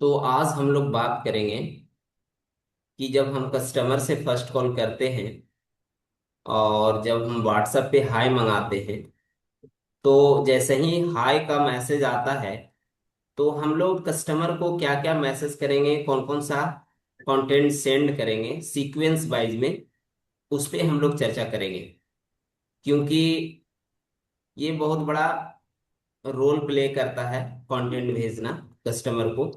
तो आज हम लोग बात करेंगे कि जब हम कस्टमर से फर्स्ट कॉल करते हैं और जब हम व्हाट्सएप पे हाय मंगाते हैं, तो जैसे ही हाय का मैसेज आता है तो हम लोग कस्टमर को क्या क्या मैसेज करेंगे, कौन कौन सा कंटेंट सेंड करेंगे सीक्वेंस वाइज में, उस पे हम लोग चर्चा करेंगे। क्योंकि ये बहुत बड़ा रोल प्ले करता है कंटेंट भेजना कस्टमर को।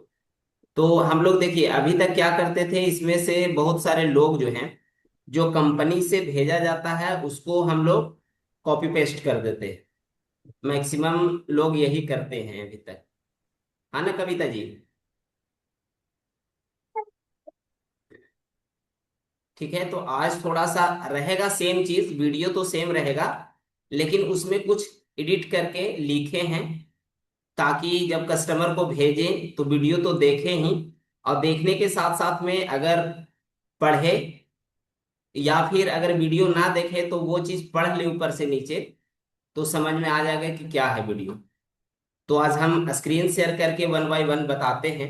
तो हम लोग देखिए अभी तक क्या करते थे, इसमें से बहुत सारे लोग जो हैं, जो कंपनी से भेजा जाता है उसको हम लोग कॉपी पेस्ट कर देते हैं। मैक्सिमम लोग यही करते हैं अभी तक, है ना कविता जी? ठीक है, तो आज थोड़ा सा रहेगा सेम चीज, वीडियो तो सेम रहेगा, लेकिन उसमें कुछ एडिट करके लिखे हैं ताकि जब कस्टमर को भेजें तो वीडियो तो देखें ही, और देखने के साथ साथ में अगर पढ़े, या फिर अगर वीडियो ना देखे तो वो चीज पढ़ ले ऊपर से नीचे, तो समझ में आ जाएगा कि क्या है वीडियो। तो आज हम स्क्रीन शेयर करके वन बाय वन बताते हैं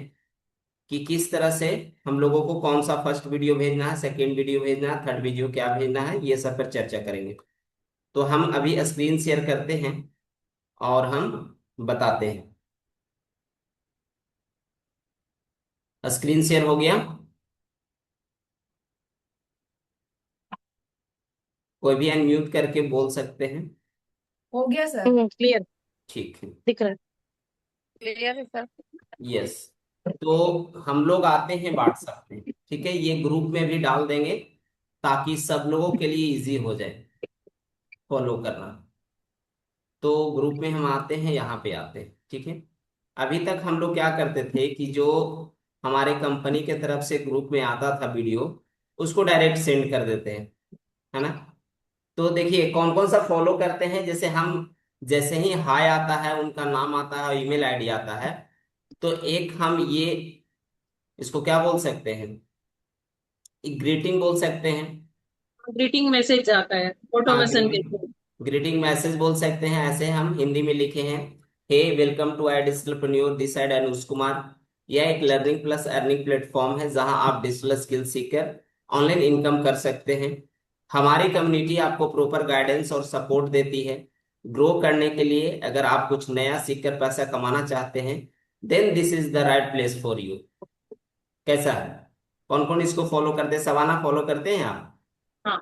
कि किस तरह से हम लोगों को कौन सा फर्स्ट वीडियो भेजना है, सेकंड वीडियो भेजना है, थर्ड वीडियो क्या भेजना है, ये सब पर चर्चा करेंगे। तो हम अभी स्क्रीन शेयर करते हैं और हम बताते हैं। स्क्रीन शेयर हो गया? कोई भी अनम्यूट करके बोल सकते हैं। हो गया सर। क्लियर ठीक है। दिख रहा है। क्लियर है सर। यस। तो हम लोग आते हैं व्हाट्सएप पे, ठीक है, ये ग्रुप में भी डाल देंगे ताकि सब लोगों के लिए इजी हो जाए फॉलो करना। तो ग्रुप में हम आते हैं, यहाँ पे आते हैं, ठीक है। अभी तक हम लोग क्या करते थे कि जो हमारे कंपनी के तरफ से ग्रुप में आता था वीडियो, उसको डायरेक्ट सेंड कर देते हैं, है ना। तो देखिए कौन कौन सा फॉलो करते हैं, जैसे हम जैसे ही हाय आता है, उनका नाम आता है और ईमेल आईडी आता है, तो एक हम ये इसको क्या बोल सकते हैं, एक ग्रीटिंग बोल सकते हैं। ग्रीटिंग मैसेज आता है हाँ, ऑटोमेशन के थ्रू। ग्रीटिंग मैसेज बोल सकते हैं, ऐसे हम हिंदी में लिखे हैं। Hey welcome to I digitalpreneur, this side Anuj Kumar. यह एक लर्निंग प्लस अर्निंग प्लेटफॉर्म है जहां आप डिजिटल स्किल सीखकर ऑनलाइन इनकम कर सकते हैं। हमारी कम्युनिटी आपको प्रॉपर गाइडेंस और सपोर्ट देती है ग्रो करने के लिए। अगर आप कुछ नया सीखकर पैसा कमाना चाहते हैं, then this is the right place for you. कैसा है? कौन कौन इसको फॉलो करते हैं? सवाना फॉलो करते हैं आप? हाँ।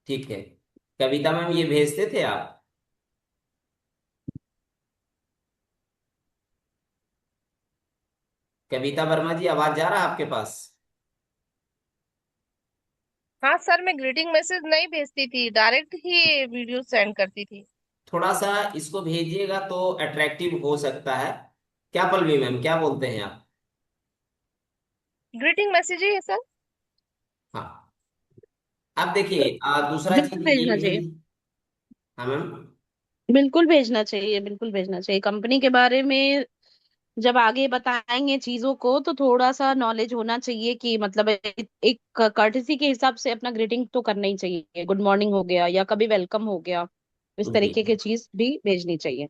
ठीक है। कविता मैम ये भेजते थे आप? कविता वर्मा जी, आवाज जा रहा है आपके पास? हाँ सर, मैं ग्रीटिंग मैसेज नहीं भेजती थी, डायरेक्ट ही वीडियो सेंड करती थी। थोड़ा सा इसको भेजिएगा तो अट्रैक्टिव हो सकता है। क्या पल्लवी मैम, क्या बोलते हैं आप? ग्रीटिंग मैसेज ही है सर। हाँ। अब देखिए दूसरा बिल्कुल चीज ये भेजना भी। चाहिए। हाँ मैम। बिल्कुल भेजना चाहिए, बिल्कुल भेजना चाहिए। कंपनी के बारे में जब आगे बताएंगे चीजों को तो थोड़ा सा नॉलेज होना चाहिए कि मतलब एक कर्टेसी के हिसाब से अपना ग्रीटिंग तो करना ही चाहिए। गुड मॉर्निंग हो गया या कभी वेलकम हो गया, इस जी। तरीके की चीज भी भेजनी चाहिए।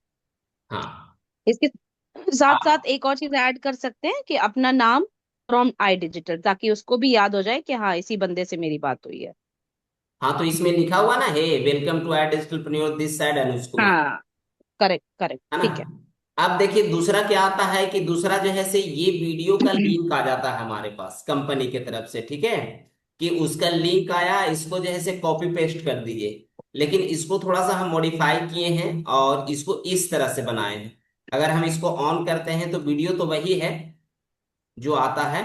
हाँ। इसके साथ साथ हाँ। एक और चीज ऐड कर सकते हैं कि अपना नाम फ्रॉम आई डिजिटल, ताकि उसको भी याद हो जाए कि हाँ इसी बंदे से मेरी बात हुई है। हाँ, तो इसमें लिखा हुआ ना, hey welcome to I digitalpreneur, this side Anuj Kumar, हाँ, करेक्ट करेक्ट, है ना। ठीक है। अब देखिए दूसरा क्या आता है कि दूसरा जो है से ये वीडियो का लिंक आ जाता है हमारे पास कंपनी के तरफ से, ठीक है, कि उसका लिंक आया, इसको जो है से कॉपी पेस्ट कर दीजिए। लेकिन इसको थोड़ा सा हम मॉडिफाई किए हैं और इसको इस तरह से बनाए हैं। अगर हम इसको ऑन करते हैं तो वीडियो तो वही है जो आता है।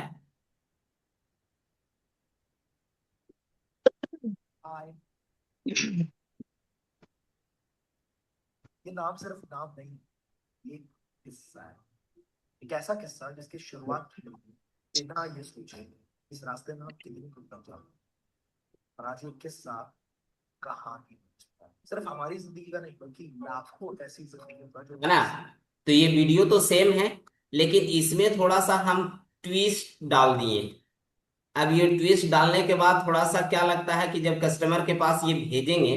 हाय। ये नाम सिर्फ नाम नहीं, ये किस्सा है। एक ऐसा किस्सा जिसकी शुरुआत की बिना ये सोचे इस रास्ते में आप कितनी दूर तक जाओ। और आज ये किस्सा कहानी सिर्फ हमारी जिंदगी का नहीं बल्कि लाखों ऐसी जिंदगी का जो है ना। तो ये वीडियो तो सेम है, लेकिन इसमें थोड़ा सा हम ट्विस्ट डाल दिए। अब ये ट्विस्ट डालने के बाद थोड़ा सा क्या लगता है कि जब कस्टमर के पास ये भेजेंगे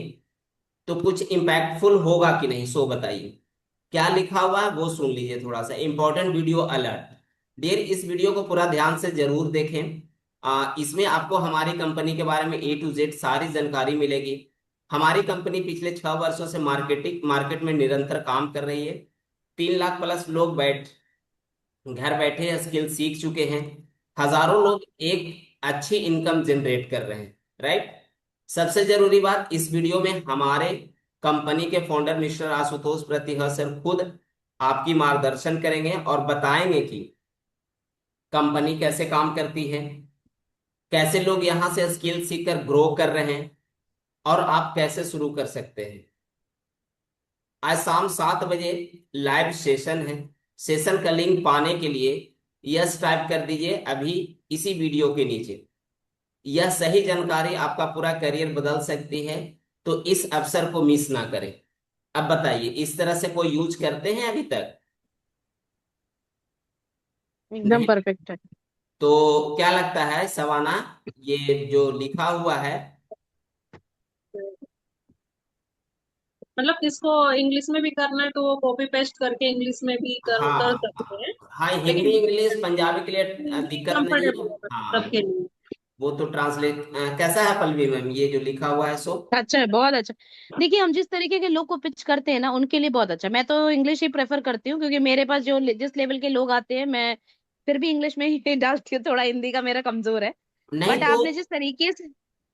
तो कुछ इम्पैक्टफुल होगा कि नहीं, सो बताइए। क्या लिखा हुआ है वो सुन लीजिए, थोड़ा सा इंपॉर्टेंट वीडियो अलर्ट। डियर, इस वीडियो को पूरा ध्यान से जरूर देखें। इसमें आपको हमारी कंपनी के बारे में A to Z सारी जानकारी मिलेगी। हमारी कंपनी पिछले 6 वर्षों से मार्केट में निरंतर काम कर रही है। 3 लाख प्लस लोग घर बैठे स्किल सीख चुके हैं। हजारों लोग एक अच्छी इनकम जनरेट कर रहे हैं, राइट। सबसे जरूरी बात, इस वीडियो में हमारे कंपनी के फाउंडर मिस्टर आशुतोष प्रतिहा सर खुद आपकी मार्गदर्शन करेंगे और बताएंगे कि कंपनी कैसे काम करती है, कैसे लोग यहां से स्किल सीखकर ग्रो कर रहे हैं और आप कैसे शुरू कर सकते हैं। आज शाम 7 बजे लाइव सेशन है। सेशन का लिंक पाने के लिए यस टाइप कर दीजिए अभी इसी वीडियो के नीचे। यह सही जानकारी आपका पूरा करियर बदल सकती है, तो इस अवसर को मिस ना करें। अब बताइए, इस तरह से कोई यूज करते हैं अभी तक? एकदम नहीं। परफेक्ट है। तो क्या लगता है सवाना, ये जो लिखा हुआ है? मतलब किसको इंग्लिश में भी करना है तो वो कॉपी पेस्ट करके इंग्लिश में भी कर हाँ सकते हैं। हाँ, हिंदी लेकिन इंग्लिश पंजाबी के लिए हिंदी दिक्कत नहीं है। कंफर्टेबल होगा हाँ, सबके लिए। वो तो ट्रांसलेट कैसा है पल्लवी मैम, ये जो लिखा हुआ है सो? अच्छा है, बहुत अच्छा। देखिए, हम जिस तरीके के लोग को पिच करते हैं ना, उनके लिए बहुत अच्छा। मैं तो इंग्लिश ही प्रेफर करती हूँ, क्योंकि मेरे पास जो जिस लेवल के लोग आते हैं, मैं फिर भी इंग्लिश में ही डालती हूँ। थोड़ा हिंदी का मेरा कमजोर है। नहीं बट तो आपने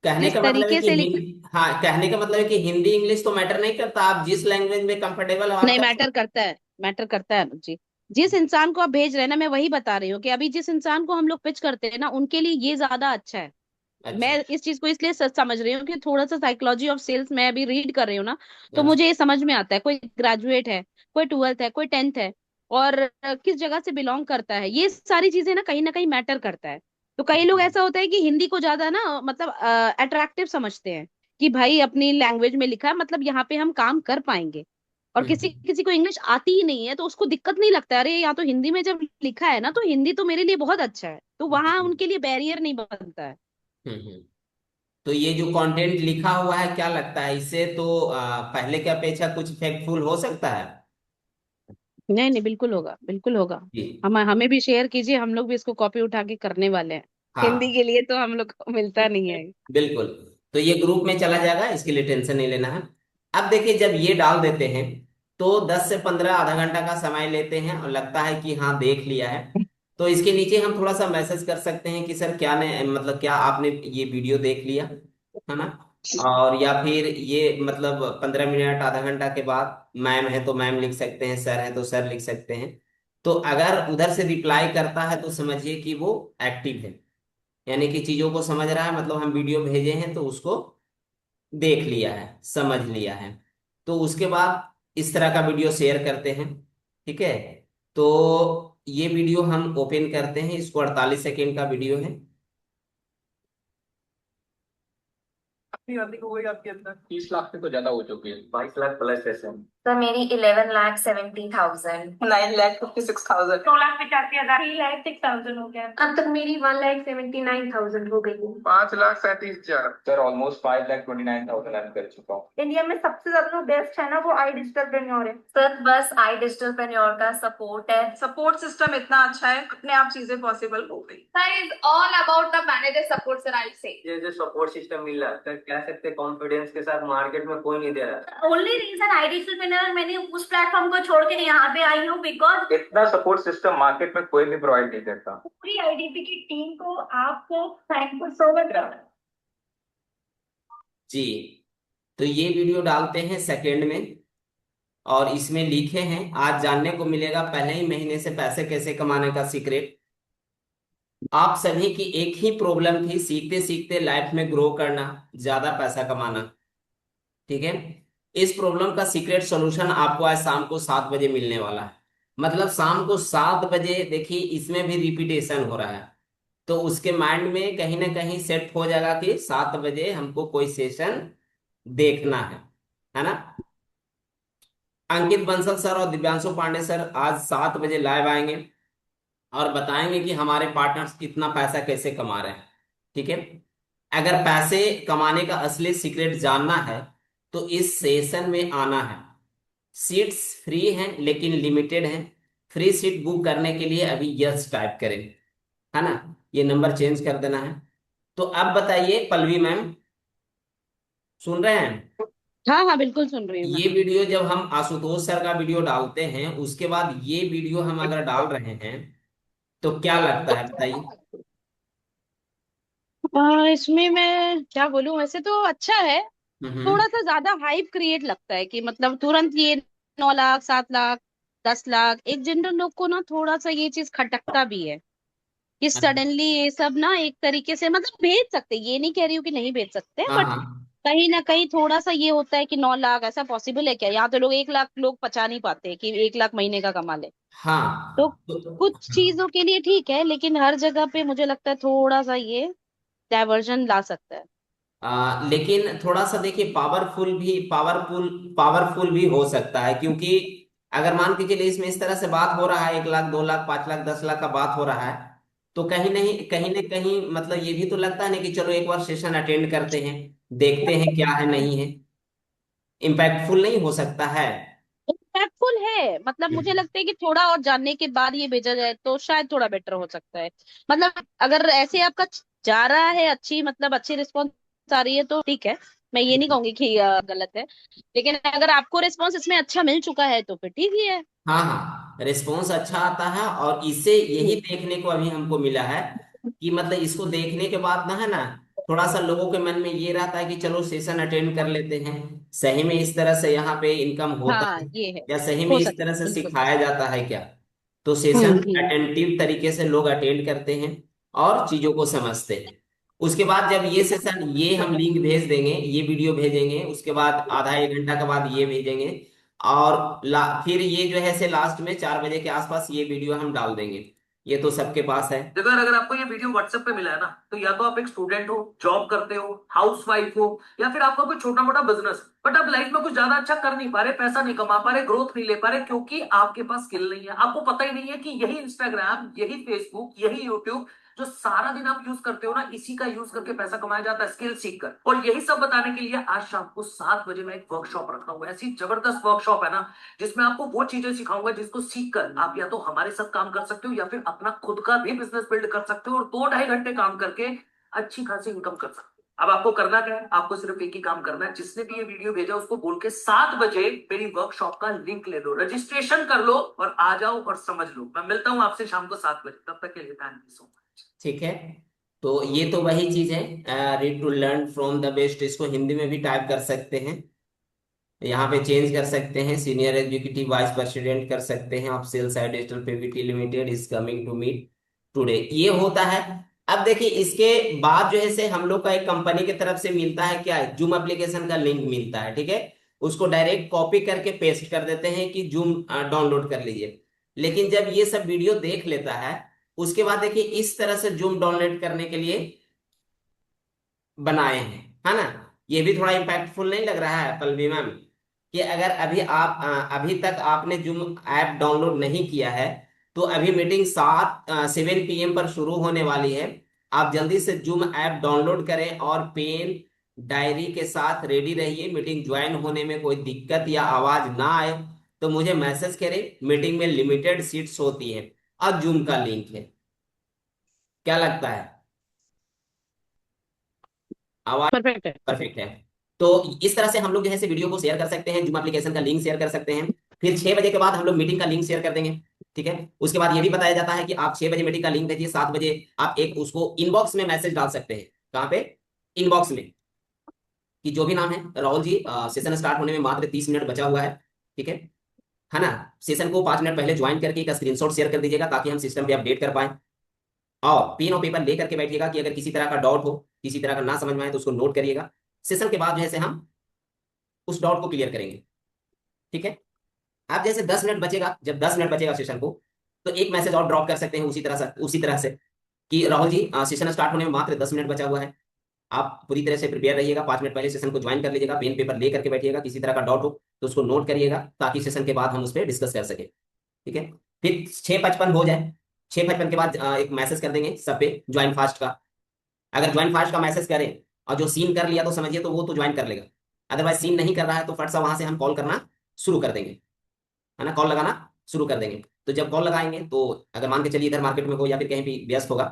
कहने जिस का मतलब है तरीके कि से लिखा। हिंदी, हाँ, कहने का मतलब है कि हिंदी इंग्लिश तो मैटर नहीं करता, आप जिस लैंग्वेज में कंफर्टेबल हो आप नहीं, कर मैटर सकते। करता है, मैटर करता है अनुज जी। जिस इंसान को आप भेज रहे हैं ना, मैं वही बता रही हूँ कि अभी जिस इंसान को हम लोग पिच करते हैं ना, उनके लिए ये ज्यादा अच्छा है। अच्छा। मैं इस चीज को इसलिए सच समझ रही हूँ कि थोड़ा सा साइकोलॉजी ऑफ सेल्स मैं अभी रीड कर रही हूँ ना, तो अच्छा। मुझे ये समझ में आता है। कोई ग्रेजुएट है, कोई 12th है, कोई 10th है, और किस जगह से बिलोंग करता है, ये सारी चीजें ना कहीं मैटर करता है। तो कई लोग ऐसा होता है कि हिंदी को ज्यादा ना मतलब अट्रैक्टिव समझते हैं, कि भाई अपनी लैंग्वेज में लिखा है, मतलब यहाँ पे हम काम कर पाएंगे। और किसी हम्म किसी को इंग्लिश आती ही नहीं है, तो उसको दिक्कत नहीं लगता है, अरे यहाँ तो हिंदी में जब लिखा है ना, तो हिंदी तो मेरे लिए बहुत अच्छा है, तो वहां हम्म उनके लिए बैरियर नहीं बनता है। हम्म। तो ये जो कंटेंट लिखा हुआ है, क्या लगता है इससे तो पहले की अपेक्षा कुछ इफेक्टफुल हो सकता है? नहीं नहीं, बिल्कुल होगा, बिल्कुल होगा। जी। हम हमें भी शेयर कीजिए, हम लोग भी इसको कॉपी उठा के करने वाले हैं। हिंदी हाँ, के लिए तो हम लोग को मिलता नहीं है। बिल्कुल। तो ये ग्रुप में चला जाएगा, इसके लिए टेंशन नहीं लेना है। अब देखिए, जब ये डाल देते हैं तो 10 से 15 आधा घंटा का समय लेते हैं और लगता है कि हाँ देख लिया है, तो इसके नीचे हम थोड़ा सा मैसेज कर सकते हैं कि सर क्या ने मतलब क्या आपने ये वीडियो देख लिया, है ना। और या फिर ये मतलब 15 मिनट आधा घंटा के बाद मैम है तो मैम लिख सकते हैं, सर है तो सर लिख सकते हैं। तो अगर उधर से रिप्लाई करता है तो समझिए कि वो एक्टिव है, यानी कि चीजों को समझ रहा है, मतलब हम वीडियो भेजे हैं तो उसको देख लिया है, समझ लिया है। तो उसके बाद इस तरह का वीडियो शेयर करते हैं, ठीक है। तो ये वीडियो हम ओपन करते हैं, इसको 48 सेकेंड का वीडियो है। कितनी अर्निंग हो गई आपके अंदर? 30 लाख से तो ज्यादा हो चुकी है। 22 लाख प्लस ऐसे। सर मेरी 11,70,000। 9,56,000। 2,85,000। 3,06,000 हो गया। अब तक मेरी 1,79,000 हो गई है। 5,37,000। सर ऑलमोस्ट 5,29,000 अर्न कर चुका हूँ। इंडिया में सबसे ज्यादा जो बेस्ट है ना, वो आई डिजिटल है। सर बस आई डिजिटल का सपोर्ट है। सपोर्ट सिस्टम इतना अच्छा है, अपने आप चीजें पॉसिबल हो गई। Sir, is all about the manager support, sir, I'll say. ये जो सपोर्ट सिस्टम मिल रहा है, कह सकते हैं कॉन्फिडेंस के साथ मार्केट में कोई नहीं दे रहा। ओनली रीजन आई डिजिटल मैंने उस प्लेटफॉर्म को छोड़ के यहाँ पे आई हूँ, बिकॉज इतना सपोर्ट सिस्टम मार्केट में कोई भी प्रोवाइड नहीं करता। पूरी आईडीपी की टीम को आपको थैंकफुल सो मच। जी। तो ये वीडियो डालते हैं सेकेंड में, और इसमें लिखे हैं आज जानने को मिलेगा पहले ही महीने से पैसे कैसे कमाने का सीक्रेट। आप सभी की एक ही प्रॉब्लम थी, सीखते सीखते लाइफ में ग्रो करना, ज्यादा पैसा कमाना, ठीक है। इस प्रॉब्लम का सीक्रेट सॉल्यूशन आपको आज शाम को 7 बजे मिलने वाला है। मतलब शाम को 7 बजे, देखिए इसमें भी रिपीटेशन हो रहा है, तो उसके माइंड में कहीं ना कहीं सेट हो जाएगा कि 7 बजे हमको कोई सेशन देखना है ना। अंकित बंसल सर और दिव्यांशु पांडे सर आज 7 बजे लाइव आएंगे और बताएंगे कि हमारे पार्टनर्स इतना पैसा कैसे कमा रहे हैं, ठीक है। अगर पैसे कमाने का असली सीक्रेट जानना है तो इस सेशन में आना है। सीट्स फ्री हैं लेकिन लिमिटेड हैं। फ्री सीट बुक करने के लिए अभी यस टाइप करें, है ना, ये नंबर चेंज कर देना है। तो अब बताइए पल्लवी मैम, सुन रहे हैं? हाँ हाँ, बिल्कुल सुन रही हूँ मैं। ये वीडियो जब हम आशुतोष सर का वीडियो डालते हैं, उसके बाद ये वीडियो हम अगर डाल रहे हैं, तो क्या लगता है बताइए? इसमें मैं क्या बोलूं, वैसे तो अच्छा है। हम्म। थोड़ा सा ज्यादा हाइप क्रिएट लगता है कि मतलब तुरंत ये 9 लाख, 7 लाख, 10 लाख, एक जनरल लोग को ना थोड़ा सा ये चीज खटकता भी है कि सडनली ये सब ना एक तरीके से मतलब भेज सकते, ये नहीं कह रही हूँ कि नहीं भेज सकते, हाँ बट हाँ कहीं ना कहीं थोड़ा सा ये होता है कि 9 लाख ऐसा पॉसिबल है क्या? यहाँ तो लोग 1 लाख लोग पचा नहीं पाते कि 1 लाख महीने का कमा ले। तो हाँ। कुछ चीजों के लिए ठीक है, लेकिन हर जगह पे मुझे लगता है थोड़ा सा ये डाइवर्जन ला सकता है। लेकिन थोड़ा सा देखिए, पावरफुल भी हो सकता है, क्योंकि अगर मान के चलिए इसमें इस तरह से बात हो रहा है, 1 लाख, 2 लाख, 5 लाख, 10 लाख का बात हो रहा है, तो कहीं ना कहीं मतलब ये भी तो लगता है ना कि चलो एक बार सेशन अटेंड करते हैं, देखते हैं क्या है नहीं है, इम्पैक्टफुल नहीं हो सकता है? इम्पैक्टफुल है, मतलब मुझे लगता है कि थोड़ा और जानने के बाद ये भेजा जाए तो शायद थोड़ा बेटर हो सकता है। मतलब अगर ऐसे आपका जा रहा है अच्छी, मतलब अच्छी रिस्पॉन्स आ रही है तो ठीक है, मैं ये नहीं कहूंगी कि गलत है। लेकिन अगर आपको रिस्पॉन्स इसमें अच्छा मिल चुका है तो फिर ठीक ही है। हाँ हाँ, रिस्पॉन्स अच्छा आता है, और इससे यही देखने को अभी हमको मिला है कि मतलब इसको देखने के बाद ना, है ना, थोड़ा सा लोगों के मन में ये रहता है कि चलो सेशन अटेंड कर लेते हैं, सही में इस तरह से यहाँ पे इनकम होता हाँ है, ये है, या सही में हो इस सकता तरह है से बिल्कुल। सिखाया जाता है क्या? तो सेशन हम्म। अटेंटिव तरीके से लोग अटेंड करते हैं और चीजों को समझते हैं। उसके बाद जब ये सेशन, ये हम लिंक भेज देंगे, ये वीडियो भेजेंगे, उसके बाद आधा 1 घंटा के बाद ये भेजेंगे, और फिर ये जो है से लास्ट में 4 बजे के आसपास ये वीडियो हम डाल देंगे, ये तो सबके पास है। देखो यार, अगर आपको ये वीडियो व्हाट्सएप पे मिला है ना, तो या तो आप एक स्टूडेंट हो, जॉब करते हो, हाउस वाइफ हो, या फिर आपका कोई छोटा मोटा बिजनेस, बट आप लाइफ में कुछ ज्यादा अच्छा कर नहीं पा रहे, पैसा नहीं कमा पा रहे, ग्रोथ नहीं ले पा रहे, क्योंकि आपके पास स्किल नहीं है। आपको पता ही नहीं है कि यही इंस्टाग्राम, यही फेसबुक, यही यूट्यूब जो सारा दिन आप यूज करते हो ना, इसी का यूज करके पैसा कमाया जाता है स्किल सीख कर। और यही सब बताने के लिए आज शाम को 7 बजे मैं एक वर्कशॉप रखा हूँ। ऐसी जबरदस्त वर्कशॉप है ना, जिसमें आपको वो चीजें सिखाऊंगा जिसको सीख कर आप या तो हमारे साथ काम कर सकते हो, या फिर अपना खुद का भी बिजनेस बिल्ड कर सकते हो, और 2-2.5 घंटे काम करके अच्छी खासी इनकम कर सकते हो। अब आपको करना क्या है? आपको सिर्फ एक ही काम करना है, जिसने भी ये वीडियो भेजा उसको बोल के 7 बजे मेरी वर्कशॉप का लिंक ले लो, रजिस्ट्रेशन कर लो और आ जाओ और समझ लो। मैं मिलता हूं आपसे शाम को 7 बजे, तब तक के लिए थैंक यू सो मच। ठीक है, तो ये तो वही चीज है, read to learn from the best, इसको हिंदी में भी टाइप कर सकते हैं, यहाँ पे चेंज कर सकते हैं, सीनियर एग्जीक्यूटिव वाइस प्रेसिडेंट कर सकते हैं आप, sales side digital PVT limited is coming to meet today, ये होता है। अब देखिए इसके बाद जो है से हम लोग का एक कंपनी की तरफ से मिलता है, क्या है, जूम एप्लीकेशन का लिंक मिलता है, ठीक है, उसको डायरेक्ट कॉपी करके पेस्ट कर देते हैं कि जूम डाउनलोड कर लीजिए। लेकिन जब ये सब वीडियो देख लेता है, उसके बाद देखिए इस तरह से जूम डाउनलोड करने के लिए बनाए हैं, है ना, ये भी थोड़ा इम्पैक्टफुल नहीं लग रहा है पल्लवी मैम? कि अगर अभी तक आपने जूम ऐप डाउनलोड नहीं किया है, तो अभी मीटिंग 7 PM पर शुरू होने वाली है, आप जल्दी से जूम ऐप डाउनलोड करें और पेन डायरी के साथ रेडी रहिए, मीटिंग ज्वाइन होने में कोई दिक्कत या आवाज ना आए तो मुझे मैसेज करें, मीटिंग में लिमिटेड सीट्स होती है और जूम का लिंक है, क्या लगता है? आवाज परफेक्ट है, परफेक्ट परफेक्ट। है। तो इस तरह से हम लोग जो है से वीडियो को शेयर कर सकते हैं, जूम एप्लीकेशन का लिंक शेयर कर सकते हैं, फिर 6 बजे के बाद हम लोग मीटिंग का लिंक शेयर कर देंगे, ठीक है। उसके बाद ये भी बताया जाता है कि आप 6 बजे मीटिंग का लिंक भेजिए, 7 बजे आप एक उसको इनबॉक्स में मैसेज डाल सकते हैं, कहाँ पे, इनबॉक्स में, कि जो भी नाम है राहुल जी, सेशन स्टार्ट होने में मात्र 30 मिनट बचा हुआ है, ठीक है ना, सेशन को 5 मिनट पहले ज्वाइन करके एक स्क्रीनशॉट शेयर कर दीजिएगा ताकि हम सिस्टम पे अपडेट कर पाए, और पेन और पेपर ले करके बैठिएगा कि अगर किसी तरह का डाउट हो, किसी तरह का ना समझ में आए तो उसको नोट करिएगा, सेशन के बाद जो है से हम उस डाउट को क्लियर करेंगे, ठीक है। आप जैसे 10 मिनट बचेगा, जब 10 मिनट बचेगा सेशन को, तो एक मैसेज और ड्रॉप कर सकते हैं उसी तरह से कि राहुल जी, सेशन स्टार्ट होने में मात्र 10 मिनट बचा हुआ है, आप पूरी तरह से प्रिपेयर रहिएगा, 5 मिनट पहले सेशन को ज्वाइन कर लीजिएगा, पेन पेपर ले करके बैठिएगा, किसी तरह का डाउट हो तो उसको नोट करिएगा ताकि सेशन के बाद हम उस पर डिस्कस कर सके, ठीक है। फिर 6:55 हो जाए, 6:55 के बाद एक मैसेज कर देंगे सब पे ज्वाइन फास्ट का, अगर ज्वाइन फास्ट का मैसेज करें और जो सीन कर लिया तो समझिए तो वो तो ज्वाइन कर लेगा, अदरवाइज सीन नहीं कर रहा है तो फट सा वहां से हम कॉल करना शुरू कर देंगे, है ना, कॉल लगाना शुरू कर देंगे। तो जब कॉल लगाएंगे तो अगर मान के चलिए इधर मार्केट में हो या फिर कहीं भी व्यस्त होगा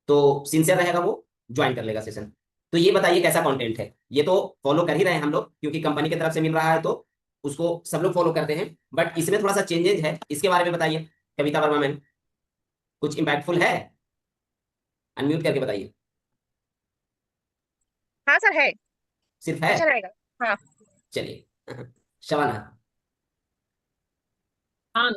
तो सिंसियर रहेगा, वो ज्वाइन कर लेगा सेशन। तो ये बताइए कैसा कंटेंट है? ये तो फॉलो कर ही रहे हैं हम लोग, क्योंकि कंपनी की तरफ से मिल रहा है तो उसको सब लोग फॉलो करते हैं। बट इसमें थोड़ा सा चेंजेज है, इसके बारे में बताइए कविता वर्मा मैम, कुछ इम्पैक्टफुल है? अनम्यूट करके बताइए। हाँ सर है, सिर्फ है? अच्छा रहेगा। हाँ चलिए शबाना। हाँ,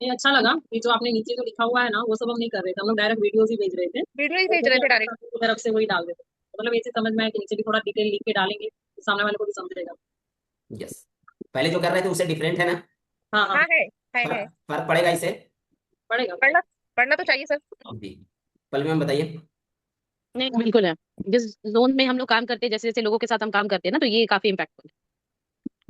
ये अच्छा लगा। ये जो आपने नीचे जो लिखा हुआ है ना, वो सब हम नहीं कर रहे थे, हम लोग डायरेक्ट वीडियोस ही भेज रहे थे, वीडियो ही और भेज जो रहे भी थे आता था डायरेक्ट। अपनी तरफ से वही डाल देते। तो मतलब ऐसे समझ में आया कि नीचे भी थोड़ा डिटेल लिख के डालेंगे तो सामने वाले को भी समझेगा। यस, पहले जो कर रहे थे उससे डिफरेंट है ना? हाँ हाँ, हाँ है। फर्क फर्क पड़ेगा इससे? पड़ेगा। पढ़ना पढ़ना तो चाहिए सर। जी, पल्लवी मैम बताइए। नहीं बिल्कुल है। जिस जोन में हम लोग काम करते हैं, जैसे जैसे लोगों के साथ हम काम करते हैं ना, तो ये काफी इम्पैक्टफुल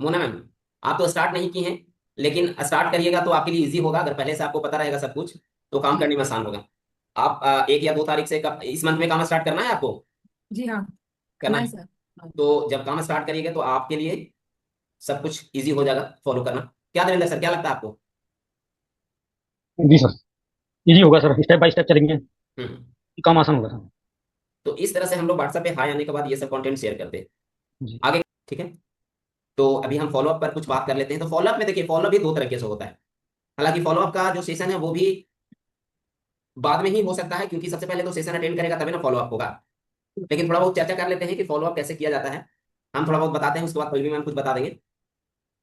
मोना मैम, आप तो स्टार्ट नहीं की हैं, लेकिन स्टार्ट करिएगा तो आपके लिए इजी होगा। अगर पहले से आपको पता रहेगा सब कुछ तो काम करने में आसान होगा। आप 1 या 2 तारीख से इस मंथ में काम स्टार्ट करना है आपको? जी हाँ, करना नहीं है। सर। तो जब काम स्टार्ट करिएगा तो आपके लिए सब कुछ इजी हो जाएगा फॉलो करना। क्या देवेंद्र सर, क्या लगता है आपको? जी सर, इजी होगा सर, स्टेप बाय स्टेप चलेंगे, हम्म। काम आसान होगा सर। तो इस तरह से हम लोग व्हाट्सएप पे हाई आने के बाद ये सब कंटेंट शेयर करते हैं जी आगे। ठीक है, तो अभी हम फॉलोअप पर कुछ बात कर लेते हैं। तो फॉलोअप में देखिए, फॉलोअप भी 2 तरीके से होता है। हालांकि फॉलोअप का जो सेशन है वो भी बाद में ही हो सकता है, क्योंकि सबसे पहले तो सेशन अटेंड करेगा तभी ना फॉलोअप होगा। लेकिन थोड़ा बहुत चर्चा कर लेते हैं कि फॉलोअप कैसे किया जाता है। हम थोड़ा बहुत बताते हैं, उसके बाद पल्लवी मैम कुछ बता देंगे।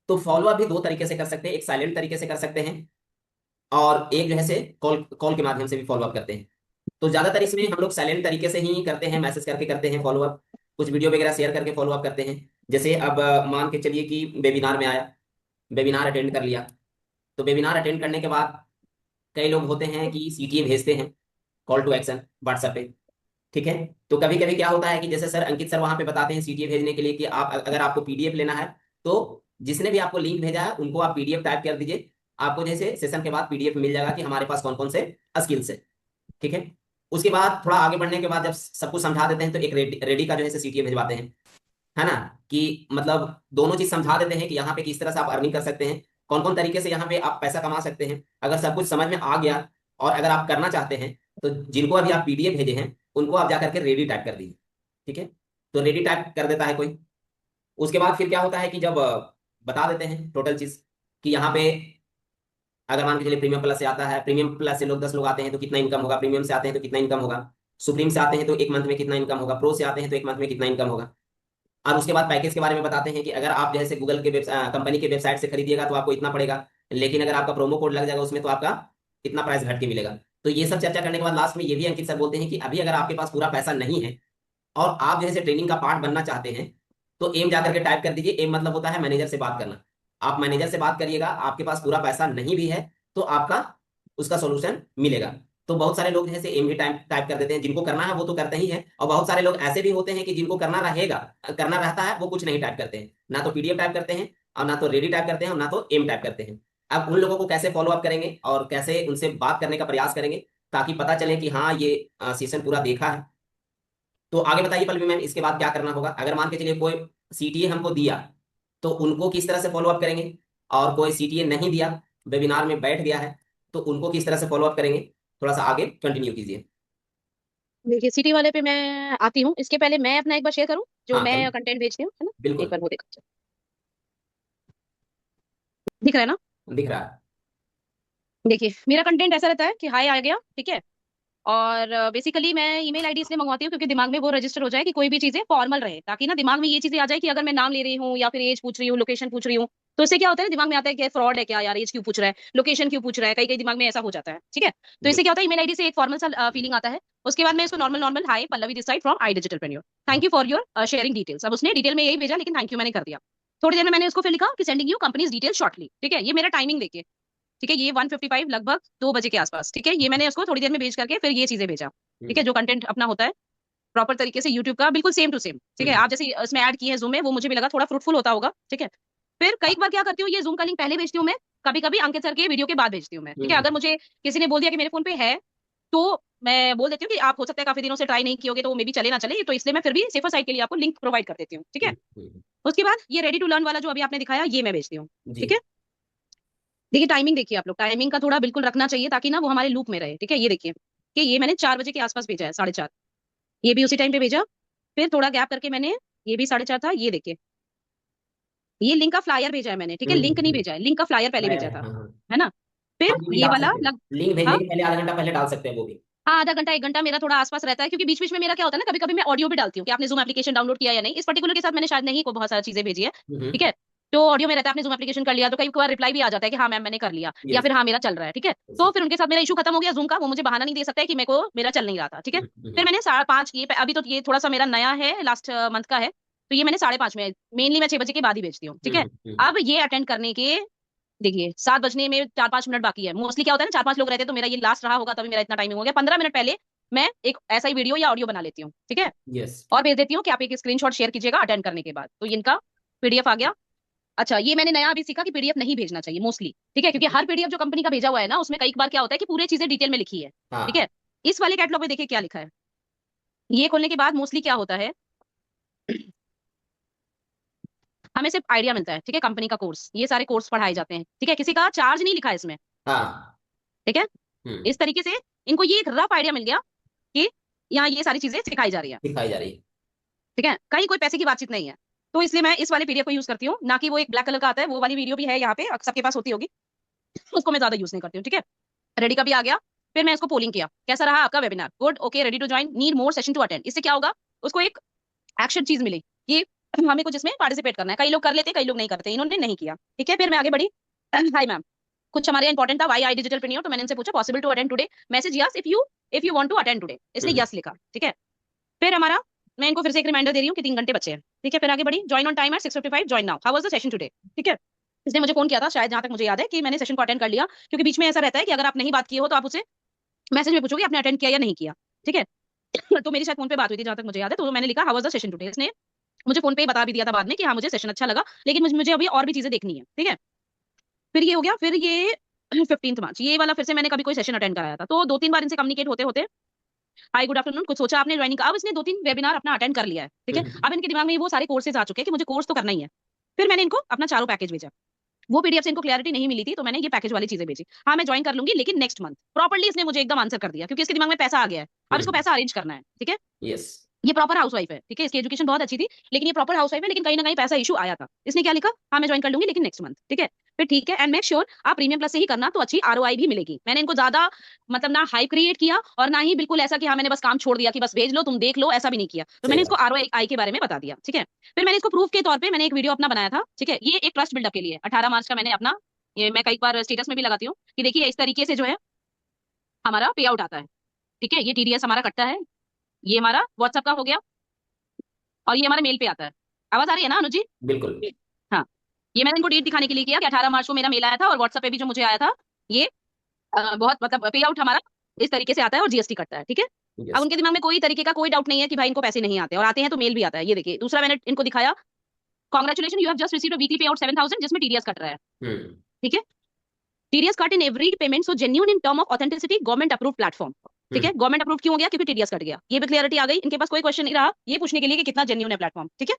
तो फॉलोअप भी 2 तरीके से कर सकते हैं, एक साइलेंट तरीके से कर सकते हैं और एक जो है से कॉल कॉल के माध्यम से भी फॉलोअप करते हैं। तो ज्यादातर इसमें हम लोग साइलेंट तरीके से ही करते हैं, मैसेज करके करते हैं फॉलोअप, कुछ वीडियो वगैरह शेयर करके फॉलोअप करते हैं। जैसे अब मान के चलिए कि वेबिनार में आया, वेबिनार अटेंड कर लिया, तो वेबिनार अटेंड करने के बाद कई लोग होते हैं कि सीटीए भेजते हैं, कॉल टू एक्शन व्हाट्सएप पे। ठीक है, तो कभी कभी क्या होता है कि जैसे सर अंकित सर वहां पे बताते हैं सीटीए भेजने के लिए कि आप अगर आपको पीडीएफ लेना है तो जिसने भी आपको लिंक भेजा है उनको आप पीडीएफ टाइप कर दीजिए, आपको जैसे सेशन के बाद पीडीएफ मिल जाएगा कि हमारे पास कौन कौन से स्किल्स है। ठीक है, उसके बाद थोड़ा आगे बढ़ने के बाद जब सब कुछ समझा देते हैं तो एक रेडी का जो है सीटीए भेजवाते हैं, है ना? कि मतलब दोनों चीज समझा देते हैं कि यहाँ पे किस तरह से आप अर्निंग कर सकते हैं, कौन कौन तरीके से यहाँ पे आप पैसा कमा सकते हैं। अगर सब कुछ समझ में आ गया और अगर आप करना चाहते हैं तो जिनको अभी आप पीडीएफ भेजे हैं उनको आप जाकर के रेडी टाइप कर दीजिए। ठीक है, तो रेडी टाइप कर देता है कोई। उसके बाद फिर क्या होता है कि जब बता देते हैं टोटल चीज कि यहाँ पे अगर मान के चलिए प्रीमियम प्लस से आता है, प्रीमियम प्लस से लोग 10 लोग आते हैं तो कितना इनकम होगा, प्रीमियम से आते हैं तो कितना इनकम होगा, सुप्रीम से आते हैं तो एक मंथ में कितना इनकम होगा, प्रो से आते हैं तो एक मंथ में कितना इनकम होगा। और उसके बाद पैकेज के बारे में बताते हैं कि अगर आप जैसे गूगल के कंपनी के वेबसाइट से खरीदिएगा तो आपको इतना पड़ेगा, लेकिन अगर आपका प्रोमो कोड लग जाएगा उसमें तो आपका इतना प्राइस घट के मिलेगा। तो ये सब चर्चा करने के बाद लास्ट में ये भी अंकित सर बोलते हैं कि अभी अगर आपके पास पूरा पैसा नहीं है और आप जैसे ट्रेनिंग का पार्ट बनना चाहते हैं तो एम जाकर के टाइप कर दीजिए। एम मतलब होता है मैनेजर से बात करना। आप मैनेजर से बात करिएगा, आपके पास पूरा पैसा नहीं भी है तो आपका उसका सोल्यूशन मिलेगा। तो बहुत सारे लोग जैसे एम भी टाइप टाइप कर देते हैं, जिनको करना है वो तो करते ही है, और बहुत सारे लोग ऐसे भी होते हैं कि जिनको करना रहेगा, करना रहता है, वो कुछ नहीं टाइप करते हैं, ना तो पीडीएफ टाइप करते हैं और ना तो रेडी टाइप करते हैं और ना तो एम टाइप करते हैं। अब उन लोगों को कैसे फॉलो अप करेंगे और कैसे उनसे बात करने का प्रयास करेंगे ताकि पता चले कि हाँ ये सेशन पूरा देखा है। तो आगे बताइए पल्लवी मैम, इसके बाद क्या करना होगा? अगर मान के चलिए कोई सीटीए हमको दिया तो उनको किस तरह से फॉलो अप करेंगे, और कोई सीटीए नहीं दिया, वेबिनार में बैठ गया है, तो उनको किस तरह से फॉलो अप करेंगे? थोड़ा सा आगे कंटिन्यू कीजिए। देखिए सिटी वाले पे मैं आती हूँ। इसके पहले मैं अपना एक बार शेयर करूँ जो हाँ मैं कंटेंट भेजती हूँ, है ना? एक बिल्कुल, बार वो देखो, दिख रहा है ना? दिख रहा है। देखिए मेरा कंटेंट ऐसा रहता है कि हाय आ गया, ठीक है, और बेसिकली मैं ईमेल आईडी इसलिए मंगवाती हूँ क्योंकि दिमाग में वो रजिस्टर हो जाए कि कोई भी चीजें फॉर्मल रहे, ताकि ना दिमाग में ये चीजें आ जाए कि अगर मैं नाम ले रही हूँ या फिर एज पूछ रही हूँ, लोकेशन पूछ रही हूँ, तो इससे क्या होता है ना, दिमाग में आता है कि फ्रॉड है क्या यार, एज क्यों पूछ रहा है, लोकेशन क्यों पूछ रहा है, कई कई दिमाग में ऐसा हो जाता है। ठीक है, तो इससे क्या होता है, ईमेल आईडी से एक फॉर्मल सा फीलिंग आता है। उसके बाद मैं इसको normal normal hi Pallavi this side from I digitalpreneur, thank you for your sharing details. अब उसने डिटेल में यही भेजा, लेकिन थैंक यू मैंने कर दिया। थोड़ी देर में मैंने उसको फिर लिखा कि sending you companies detail shortly. ठीक है, ये मेरा टाइमिंग देखिए, ठीक है, ये 1:55 लगभग 2 बजे के आसपास। ठीक है, ये मैंने उसको थोड़ी देर में भेज करके फिर ये चीजें भेजा। ठीक है, जो कंटेंट अपना होता है प्रॉपर तरीके से यूट्यूब का बिल्कुल सेम टू सेम। ठीक है, आप जैसे इसमें ऐड किए हैं जूम में, वो मुझे भी लगा थोड़ा फ्रूटफुल होता होगा। ठीक है, फिर कई बार क्या करती हूँ, ये जूम का लिंक पहले भेजती हूँ मैं, कभी कभी अंकित सर के वीडियो के बाद भेजती हूँ मैं। ठीक है, अगर मुझे किसी ने बोल दिया कि मेरे फोन पे है तो मैं बोल देती हूँ कि आप हो सकता है काफी दिनों से ट्राई नहीं किए तो वो मे भी चले ना चले, तो इसलिए मैं फिर भी सेफर साइड के लिए आपको लिंक प्रोवाइड कर देती हूँ। ठीक है, उसके बाद ये रेडी टू लर्न वाला जो अभी आपने दिखाया ये मैं भेजती हूँ। ठीक है, देखिए टाइमिंग, देखिए आप लोग टाइमिंग का थोड़ा बिल्कुल रखना चाहिए ताकि ना वो हमारे लूप में रहे। ठीक है, ये देखिए कि ये मैंने 4 बजे के आसपास भेजा है, 4:30, ये भी उसी टाइम पे भेजा। फिर थोड़ा गैप करके मैंने ये भी 4:30 था, ये देखिए ये लिंक का फ्लायर भेजा है मैंने। ठीक है, लिंक नहीं हम्म। भेजा है, लिंक का फ्लायर पहले भेजा था, हाँ हाँ। है ना। फिर हाँ, वो भी ये डाल वाला सकते हैं, लिंक भेजने हाँ के पहले आधा घंटा पहले डाल सकते हैं वो भी। हाँ, आधा घंटा 1 घंटा मेरा थोड़ा आसपास रहता है, क्योंकि बीच बीच में मेरा क्या होता है ना, कभी कभी मैं ऑडियो भी डालती हूँ कि आपने जूम एप्लीकेशन डाउनलोड किया या नहीं। इस पर्टिकुलर के साथ मैंने शायद नहीं, को बहुत सारी चीजें भेजी है। ठीक है, तो ऑडियो में रहता है आपने जूम एप्लीकेशन कर लिया, तो कई बार रिप्लाई भी आ जाता है कि हाँ मैम मैंने कर लिया, या यस। फिर हाँ मेरा चल रहा है। ठीक है, तो फिर उनके साथ मेरा इशू खत्म हो गया जूम का, वो मुझे बहाना नहीं दे सकता है कि मेरे को मेरा चल नहीं रहा था। ठीक है, फिर मैंने 5:30, ये अभी तो ये थोड़ा सा मेरा नया है, लास्ट मंथ का है, तो ये मैंने 5:30 में, मेनली मैं 6 बजे के बाद ही भेजती हूँ। ठीक है, अब ये अटेंड करने के, देखिए 7 बजने में 4-5 मिनट बाकी है। मोस्टली क्या होता है ना, 4-5 लोग रहते हैं, तो मेरा ये लास्ट रहा होगा तभी मेरा इतना टाइमिंग हो गया। 15 मिनट पहले मैं एक ऐसा ही वीडियो या ऑडियो बना लेती हूँ। ठीक है, यस। और भेज देती हूँ कि आप एक स्क्रीनशॉट शेयर कीजिएगा अटेंड करने के बाद, तो इनका पीडीएफ आ गया। अच्छा, ये मैंने नया अभी सीखा कि पीडीएफ नहीं भेजना चाहिए मोस्टली। ठीक है, क्योंकि हर पीडीएफ जो कंपनी का भेजा हुआ है ना, उसमें कई बार क्या होता है कि पूरी चीजें डिटेल में लिखी है। ठीक हाँ। है, इस वाले कैटलॉग में देखिए क्या लिखा है। ये खोलने के बाद मोस्टली क्या होता है, हमें सिर्फ आइडिया मिलता है। ठीक है, कंपनी का कोर्स, ये सारे कोर्स पढ़ाए जाते हैं। ठीक है, किसी का चार्ज नहीं लिखा है इसमें। हाँ। ठीक है, इस तरीके से इनको ये एक रफ आइडिया मिल गया कि यहाँ ये सारी चीजें सिखाई जा रही है। दिखाई जा रही है। ठीक है, कहीं कोई पैसे की बातचीत नहीं है, तो इसलिए मैं इस वाले पीडीएफ को यूज करती हूँ, ना कि वो एक ब्लैक कलर का आता है। वो वाली वीडियो भी है यहाँ पे, सबके पास होती होगी, उसको मैं ज्यादा यूज नहीं करती हूँ। ठीक है, रेडी का भी आ गया। फिर मैं इसको पोलिंग किया, कैसा रहा आपका webinar, good, okay, ready to join, need more session to attend. इससे क्या होगा, उसको एक एक्शन चीज मिली कि हमें कुछ इसमें पार्टिसिपेट करना है। कई लोग कर लेते, कई लोग नहीं करते, इन्होंने नहीं किया। ठीक है, फिर मैं आगे बढ़ी। हाय मैम, कुछ हमारे इंपॉर्टेंट था, वाई आई डिजिटल प्रीनियर, तो मैंने इनसे पूछा possible to attend today, message yes if you want to attend today, इसने यस लिखा। ठीक है, फिर हमारा, मैं इनको फिर से एक रिमाइंडर दे रही हूँ कि 3 घंटे बचे हैं। ठीक है, फिर आगे बढ़ी, join on time at 6:55, join now, how was the session today. ठीक है, इसने मुझे फोन किया था, शायद जहां तक मुझे याद है कि मैंने सेशन को अटेंड कर लिया, क्योंकि बीच में ऐसा रहता है कि अगर आप नहीं बात किए हो तो आप उसे मैसेज में पूछोगे आपने अटेंड किया या नहीं किया। ठीक है, तो मेरी शायद फोन पे बात हुई थी जहां तक मुझे याद है, तो मैंने लिखा how was the session today. इसने मुझे फोन पे ही बता भी दिया था बाद में कि हाँ मुझे सेशन अच्छा लगा, लेकिन मुझे अभी और भी चीजें देखनी है। ठीक है, फिर ये हो गया। फिर ये 15 मार्च, ये वाला फिर से मैंने कभी कोई सेशन अटेंड कराया था, तो 2-3 बार इनसे कम्युनिकेट होते होते, हाय गुड आफ्टरनून, कुछ सोचा आपने ज्वाइनिंग का। अब इसने 2-3 वेबिनार अपना अटेंड कर लिया है। ठीक है, अब इनके दिमाग में वो सारे कोर्सेज आ चुके हैं कि मुझे कोर्स तो करना ही है। फिर मैंने इनको अपना चारों पैकेज भेजा। वो पीडीएफ से इनको क्लैरिटी नहीं मिली थी, तो मैंने ये पैकेज वाली चीजें भेजी। हाँ मैं ज्वाइन कर लूंगी, लेकिन नेक्स्ट मंथ। प्रॉपर्ली इसने मुझे एकदम आंसर कर दिया, क्योंकि इसके दिमाग में पैसा आ गया है, अब इसको पैसा अरेंज करना है। ठीक है, यस। ये प्रॉपर हाउसवाइफ है। ठीक है, इसकी एजुकेशन बहुत अच्छी थी, लेकिन ये प्रॉपर हाउसवाइफ है, लेकिन कहीं ना कहीं पैसा इशू आया था। इसने क्या लिखा, हाँ मैं ज्वाइन कर लूंगी लेकिन नेक्स्ट मंथ। ठीक है, फिर ठीक है, एंड मेक श्योर आप प्रीमियम प्लस से ही करना, तो अच्छी आरओआई भी मिलेगी। मैंने इनको ज्यादा मतलब ना हाइप क्रिएट किया, और ना ही बिल्कुल ऐसा कि हाँ मैंने बस काम छोड़ दिया कि बस भेज लो तुम देख लो, ऐसा भी नहीं किया। तो सही मैंने इसको बात। आरओआई के बारे में बता दिया। ठीक है, फिर मैंने इसको प्रूफ के तौर पर मैंने एक वीडियो अपना बनाया था। ठीक है, ये एक ट्रस्ट बिल्डअप के लिए 18 मार्च का मैंने अपना, ये मैं कई बार स्टेटस में भी लगाती हूँ कि देखिए इस तरीके से जो है हमारा पे आउट आता है। ठीक है, ये टीडीएस हमारा कटता है, ये हमारा व्हाट्सएप का हो गया, और ये हमारे मेल पे आता है। आवाज आ रही है ना अनुज जी? बिल्कुल। हाँ, ये मैंने इनको डेट दिखाने के लिए किया कि 18 मार्च को मेरा मेल आया था, और व्हाट्सएप पे भी जो मुझे आया था, ये बहुत मतलब पे आउट हमारा इस तरीके से आता है और जीएसटी कटता है। ठीक है, अब यस। उनके दिमाग में कोई तरीके का कोई डाउट नहीं है कि भाई इनको पैसे नहीं आते, और आते हैं तो मेल भी आता है। ये देखिए दूसरा मैंने इनको दिखाया, congratulation you have just received a weekly पे आउट 7,000, जिसमें टीडीएस कट रहा है। ठीक है, TDS cut in every payment, so genuine in term of authenticity, government approved platform. ठीक है, गवर्नमेंट अप्रूव क्यों हो गया, क्योंकि टीडीएस कट गया। ये भी क्लियरिटी आ गई, इनके पास कोई क्वेश्चन नहीं रहा ये पूछने के लिए कि कितना जेन्युइन है प्लेटफॉर्म। ठीक है,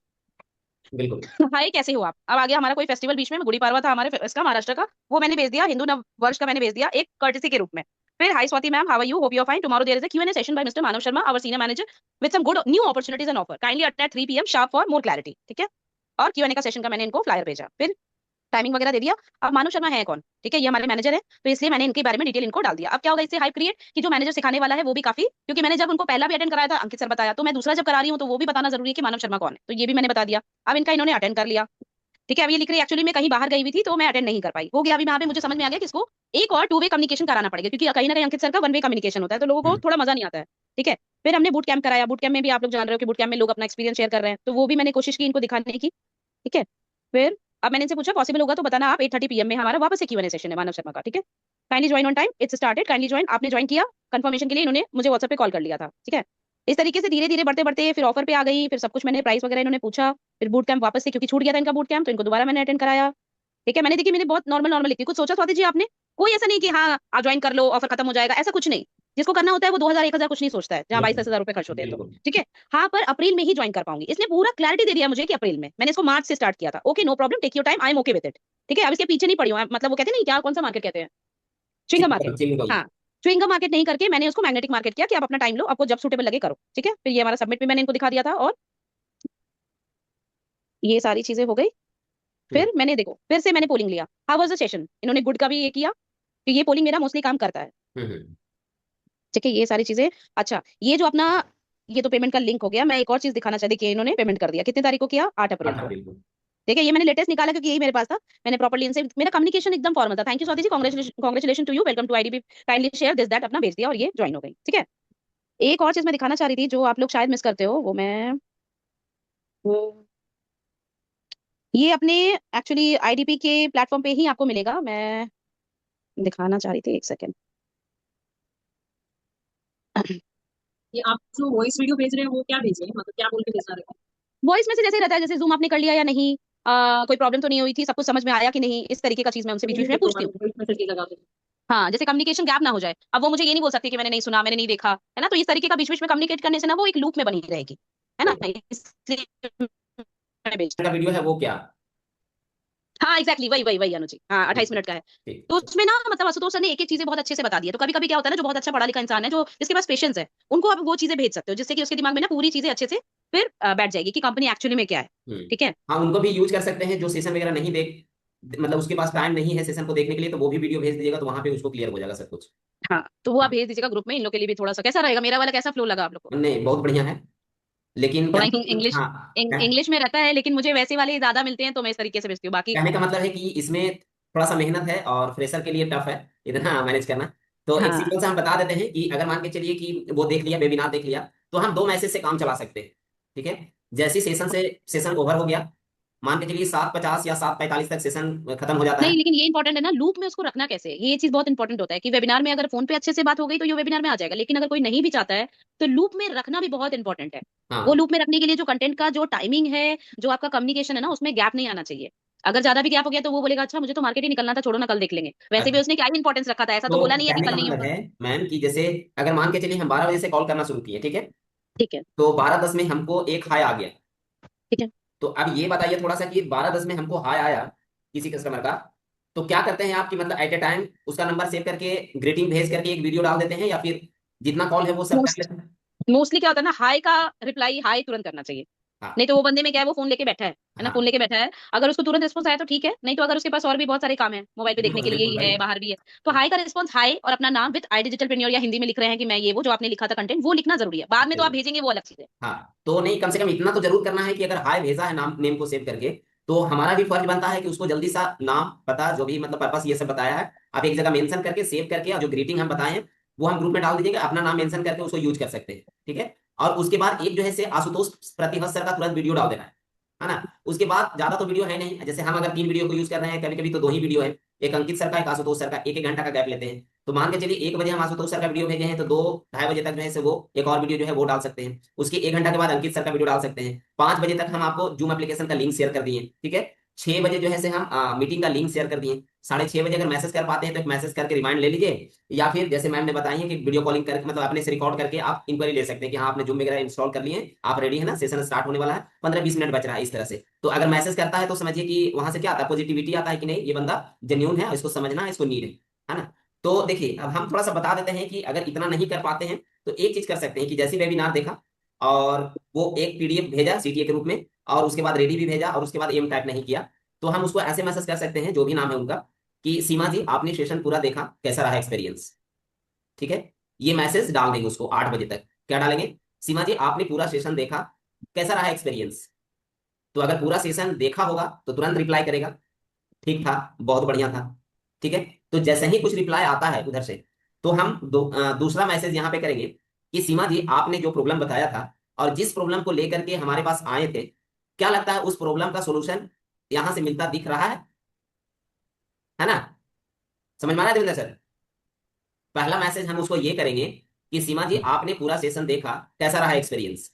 बिल्कुल। हाय कैसे हो आप। अब आ गया हमारा कोई फेस्टिवल बीच में, गुड़ी पाड़वा था हमारे इसका महाराष्ट्र का, वो मैंने भेज दिया। हिंदू नव वर्ष का मैंने भेज दिया एक कर्टसी के रूप में। फिर hi Swati ma'am, how are you, hope you are fine, tomorrow there is a Q and A session by mister Manav Sharma, our senior manager, with some good new opportunities and offer, kindly attend at 3 PM sharp for more clarity. ठीक है, और Q and ए का session का मैंने इनको flyer भेजा, फिर timing वगैरह दे दिया। अब मानव शर्मा है कौन, ठीक है, ये हमारे मैनेजर है, तो इसलिए मैंने इनके बारे में डिटेल इनको डाल दिया। अब क्या होगा इससे हाइप क्रिएट कि जो मैनेजर सिखाने वाला है वो भी काफी, क्योंकि मैंने जब उनको पहला भी अटेंड कराया था अंकित सर बताया, तो मैं दूसरा जब करा रही हूँ तो वो भी बताना जरूरी है कि मानव शर्मा कौन है, तो ये भी मैंने बता दिया। अब इनका इन्होंने अटेंड कर लिया। ठीक है, अब ये लिख रही है एक्चुअली मैं कहीं बाहर गई हुई थी तो मैं अटेंड नहीं कर पाई, हो गया। अभी यहाँ पे मुझे समझ में आ गया कि इसको एक और 2 वे कम्युनिकेशन कराना पड़ेगा, क्योंकि कहीं ना कहीं अंकित सर का 1 वे कम्युनिकेशन होता है, तो लोगों को थोड़ा मजा नहीं आता है। ठीक है, फिर हमने बूट कैंप कराया। बूट कैंप में भी आप लोग जान रहे हो कि बूट कैंप में लोग अपना एक्सपीरियंस शेयर कर रहे हैं, तो वो भी मैंने कोशिश की इनको दिखाने की। ठीक है, फिर अब मैंने इनसे पूछा पॉसिबल होगा तो बताना आप, 8:30 PM में हमारा वापस से क्यू एंड ए सेशन है मानव शर्मा का। ठीक है, kindly join on time, it's started, kindly join. आपने ज्वाइन किया, कंफर्मेशन के लिए इन्होंने मुझे व्हाट्सएप पे कॉल कर लिया था। ठीक है, इस तरीके से धीरे धीरे बढ़ते बढ़ते फिर ऑफर पे आ गई, फिर सब कुछ मैंने प्राइस वगैरह इन्होंने पूछा, फिर बूट कैंप वापस से, क्योंकि छूट गया था इनका बूट कैंप, तो इनको दोबारा मैंने अटेंड कराया। ठीक है, मैंने देखी मैंने बहुत नॉर्मल नॉर्मल लिखी, कुछ सोचा स्वाति जी आपने, कोई ऐसा नहीं कि हाँ ज्वाइन कर लो ऑफर खत्म हो जाएगा, ऐसा कुछ नहीं। जिसको करना होता है वो 2000 1000 कुछ नहीं सोचता है, जहाँ 22 10,000 रुपए खर्च होते हैं तो। बिल्कुल। ठीक है, हाँ, पर अप्रैल में ही ज्वाइन कर पाऊंगी। इसने पूरा क्लैरिटी दे दिया मुझे कि अप्रैल में। मैंने इसको मार्च से स्टार्ट किया था। Okay, no problem, take your time, I am okay with it. ठीक है, अब इसके पीछे नहीं पड़ी हूँ। मतलब वो कहते हैं ना, क्या कौन सा मार्केट कहते हैं, च्युइंगम मार्केट। चिंगम। हाँ, च्युइंगम मार्केट नहीं करके मैंने उसको मैग्नेटिक मार्केट किया कि आप अपना टाइम लो, आपको जब सूटेबल लगे करो। ठीक है, फिर ये हमारा सबमिट भी मैंने इनको दिखा दिया था, और ये सारी चीजें हो गई। फिर मैंने देखो, फिर से मैंने पोलिंग लिया। हाउ वाज द सेशन, इन्होंने गुड का भी ये किया कि ये पोलिंग मेरा मोस्टली काम करता है। ठीक है, ये सारी चीजें। अच्छा, ये जो अपना, ये तो पेमेंट का लिंक हो गया। मैं एक और चीज दिखाना चाहती कि इन्होंने पेमेंट कर दिया कितने तारीख को किया, 8 अप्रैल को। ठीक है, ये मैंने लेटेस्ट निकाला क्योंकि यही मेरे पास था। मैंने प्रॉपर्ली इनसे, मेरा कम्युनिकेशन एकदम फॉर्मल था। Thank you Swati ji, congratulation to you, welcome to IDB, kindly share this that, अपना भेज दिया और ये ज्वाइन हो गई। ठीक है, एक और चीज मैं दिखाना चाह रही थी जो आप लोग शायद मिस करते हो, वो मैं, ये अपने एक्चुअली आईडीपी के प्लेटफॉर्म पे ही आपको मिलेगा। मैं दिखाना चाह रही थी, एक सेकेंड। ये आप जो वॉइस वीडियो भेज रहे हैं वो क्या भेज रहे हैं, मतलब क्या बोल के भेजना रहता है? वॉइस में से जैसे रहता है, जैसे जूम आपने कर लिया या नहीं, कोई प्रॉब्लम तो नहीं हुई थी, सब कुछ समझ में आया कि नहीं, इस तरीके का चीज मैं उनसे बीच बीच में पूछती हूँ। वॉइस मैसेज लगा दो। हाँ, जैसे कम्युनिकेशन गैप ना हो जाए। अब वो मुझे ये नहीं बोल सकती कि मैंने नहीं सुना, मैंने नहीं देखा, है ना। तो इस तरीके का बीच बीच में कम्युनिकेट करने से ना वो एक लूप में बनी रहेगी, है ना, इसलिए मैं भेजती हूँ। वीडियो है वो क्या? हाँ एग्जैक्टली, वही वही वही अनुजी, हाँ 28 मिनट का है। तो उसमें ना मतलब आशुतोष सर ने एक एक चीजें बहुत अच्छे से बता दी है। तो कभी कभी क्या होता है ना, जो बहुत अच्छा पढ़ा लिखा इंसान है, जो जिसके पास पेशेंस है, उनको आप वो चीजें भेज सकते हो जिससे कि उसके दिमाग में ना पूरी चीजें अच्छे से फिर बैठ जाएगी कि कंपनी एक्चुअली में क्या है। ठीक है, हाँ, उनको भी यूज कर सकते हैं जो सेशन वगैरह नहीं देख, मतलब उसके पास टाइम नहीं है सेशन को देखने के लिए, तो वो भी वीडियो भेज दीजिएगा, तो वहां पे उसको क्लियर हो जाएगा सब कुछ। हाँ, तो वो आप भेज दीजिएगा ग्रुप में। इन लोग के लिए भी थोड़ा सा कैसा रहेगा, मेरा वाला कैसा फ्लो लगा आप लोग को? नहीं, बहुत बढ़िया है, लेकिन थोड़ा इंग्लिश, हाँ, इंग्लिश में रहता है, लेकिन मुझे वैसे वाले ज्यादा मिलते हैं तो मैं इस तरीके से भेजती हूँ। बाकी कहने का मतलब है कि इसमें थोड़ा सा मेहनत है और फ्रेशर के लिए टफ है इतना मैनेज करना। तो एक हाँ, सिंपल से हम बता देते हैं कि अगर मान के चलिए कि वो देख लिया, वेबिनार देख लिया, तो हम 2 मैसेज से काम चला सकते हैं। ठीक है, जैसे सेशन ओवर हो गया, मान के चलिए 7:50 या 7:45 तक सेशन खत्म हो जाता नहीं है। लेकिन ये इंपॉर्टेंट है ना, लूप में उसको रखना कैसे, ये चीज बहुत इंपॉर्टेंट होता है कि वेबिनार में अगर फोन पे अच्छे से बात हो गई तो ये वेबिनार में आ जाएगा, लेकिन अगर कोई नहीं भी चाहता है तो लूप में रखना भी बहुत इंपॉर्टेंट है। हाँ, वो लूप में रखने के लिए जो कंटेंट का जो टाइमिंग है, जो आपका कम्युनिकेशन है ना, उसमें गैप नहीं आना चाहिए। अगर ज्यादा भी गैप हो गया तो वो बोलेगा अच्छा मुझे तो मार्केट ही निकलना था, छोड़ो ना कल देख लेंगे। वैसे भी उसने क्या ही इंपॉर्टेंस रखा था, ऐसा तो तो बोला नहीं है कि कहने कल का नहीं मतलब होगा। है मैम कि जैसे अगर मान के चलिए हम 12 बजे से कॉल करना शुरू किए, ठीक है, ठीक है, तो 12:10 में हमको एक हाई आ गया। ठीक है। तो अब ये बताइए थोड़ा सा कि 12:10 में हमको हाई आया किसी कस्टमर का, तो क्या करते हैं आपकी, मतलब एट ए टाइम उसका नंबर सेव करके ग्रीटिंग भेज करके एक वीडियो डाल देते हैं, या फिर जितना कॉल है वो सब कर लेते हैं? मोस्टली क्या होता है ना, हाई का रिप्लाई हाई तुरंत करना चाहिए। हाँ, नहीं तो वो बंदे में क्या है, वो फोन लेके बैठा है ना, हाँ, फोन लेके बैठा है। अगर उसको तुरंत रिस्पॉन्स आया तो ठीक है, नहीं तो अगर उसके पास और भी बहुत सारे काम है, मोबाइल पे देखने बिल्कुल के लिए बिल्कुल ही भाई। है, बाहर भी है, तो हाई का रिस्पॉन्स हाई और अपना नाम विद आई डिजिटल प्रेन्योर या हिंदी में लिख रहे हैं कि मैं ये वो जो आपने लिखा था कंटेंट, वो लिखना जरूरी है। बाद में तो आप भेजेंगे वो अलग चीज है। हाँ, तो नहीं, कम से कम इतना तो जरूर करना है कि अगर हाय भेजा है नाम नेम को सेव करके, तो हमारा भी फर्ज बनता है कि उसको जल्दी सा नाम पता जो भी मतलब पर्पस ये सब बताया है, आप एक जगह मेंशन करके सेव करके, और जो ग्रीटिंग हम बताए हैं वो हम ग्रुप में डाल दीजिएगा, अपना नाम मेंशन करके उसको यूज कर सकते हैं। ठीक है, और उसके बाद एक जो है से आशुतोष प्रतिहत सर का तुरंत वीडियो डाल देना है ना। उसके बाद ज्यादा तो वीडियो है नहीं, जैसे हम अगर 3 वीडियो को यूज कर रहे हैं, कभी कभी तो 2 ही वीडियो है, एक अंकित सर का, एक आशुतोष सर का, 1 1 घंटा का गैप लेते हैं। तो मान के चलिए 1 बजे हम आशुतोष सर का वीडियो भेजे हैं, तो 2 ढाई बजे तक जो है से वो एक और वीडियो जो है वो डाल सकते हैं। उसके 1 घंटा के बाद अंकित सर का वीडियो डाल सकते हैं। 5 बजे तक हम आपको जूम एप्लीकेशन का लिंक शेयर कर दिए, ठीक है। 6 बजे जो है से हम मीटिंग का लिंक शेयर कर दिए। 6:30 बजे अगर मैसेज कर पाते हैं तो एक मैसेज करके रिमाइंड ले लीजिए, या फिर जैसे मैम ने बताई है कि वीडियो कॉलिंग करके, मतलब अपने से रिकॉर्ड करके आप इंक्वायरी ले सकते हैं कि हाँ आपने जूम वगैरह इंस्टॉल कर लिए हैं, आप रेडी है ना, सेशन स्टार्ट होने वाला है, 15-20 मिनट बच रहा है, इस तरह से। तो अगर मैसेज करता है तो समझिए कि वहां से क्या आता है, पॉजिटिविटी आता है कि नहीं ये बंदा जेन्यून है, इसको समझना है, इसको नीड है ना। तो देखिए अब हम थोड़ा सा बता देते हैं कि अगर इतना नहीं कर पाते हैं तो एक चीज कर सकते हैं कि जैसे वेबिनार देखा और वो एक पीडीएफ भेजा सीटीए के रूप में, और उसके बाद रेडी भी भेजा, और उसके बाद एम टाइप नहीं किया, तो हम उसको ऐसे मैसेज कर सकते हैं जो भी नाम है उनका, कि सीमा जी आपने सेशन पूरा देखा, कैसा रहा एक्सपीरियंस। ठीक है, ये मैसेज डाल देंगे उसको 8 बजे तक। क्या डालेंगे, सीमा जी आपने पूरा सेशन देखा, कैसा रहा एक्सपीरियंस। तो अगर पूरा सेशन देखा होगा तो तुरंत रिप्लाई करेगा, ठीक था, बहुत बढ़िया था। ठीक है, तो जैसे ही कुछ रिप्लाई आता है उधर से, तो हम दूसरा मैसेज यहाँ पे करेंगे कि सीमा जी आपने जो प्रॉब्लम बताया था और जिस प्रॉब्लम को लेकर के हमारे पास आए थे, क्या लगता है उस प्रॉब्लम का सोल्यूशन यहाँ से मिलता दिख रहा है ना। समझ में आ रहा है देवेंद्र सर? पहला मैसेज हम उसको ये करेंगे कि सीमा जी आपने पूरा सेशन देखा, कैसा रहा एक्सपीरियंस।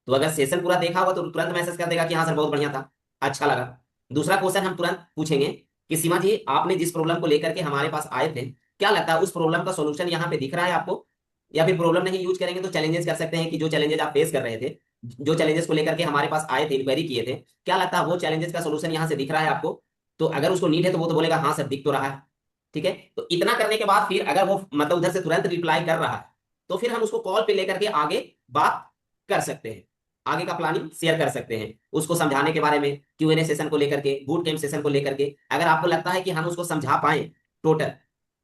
तो अगर सेशन पूरा देखा होगा तो तुरंत मैसेज कर देगा कि हाँ सर बहुत बढ़िया था, अच्छा लगा। दूसरा क्वेश्चन हम तुरंत पूछेंगे कि सीमा जी आपने जिस प्रॉब्लम को लेकर के हमारे पास आए थे, क्या लगता है उस प्रॉब्लम का सोल्यूशन यहाँ पे दिख रहा है आपको? या फिर प्रॉब्लम नहीं यूज करेंगे तो चैलेंजेस कर सकते हैं कि जो चैलेंजेस आप फेस कर रहे थे, जो चैलेंजेस को लेकर के हमारे पास आए थे, इंक्वायरी किए थे, क्या लगता है वो चैलेंजेस का सोल्यूशन यहाँ से दिख रहा है आपको? तो अगर उसको नीड है तो वो तो बोलेगा हाँ सर दिख तो रहा है। ठीक है, तो इतना करने के बाद फिर अगर वो मतलब उधर से तुरंत रिप्लाई कर रहा है तो फिर हम उसको कॉल पे लेकर के आगे बात कर सकते हैं, आगे का प्लानिंग शेयर कर सकते हैं, उसको समझाने के बारे में, Q&A सेशन को लेकर के, बूट कैंप सेशन को लेकर के। अगर आपको लगता है कि हम उसको समझा पाए टोटल,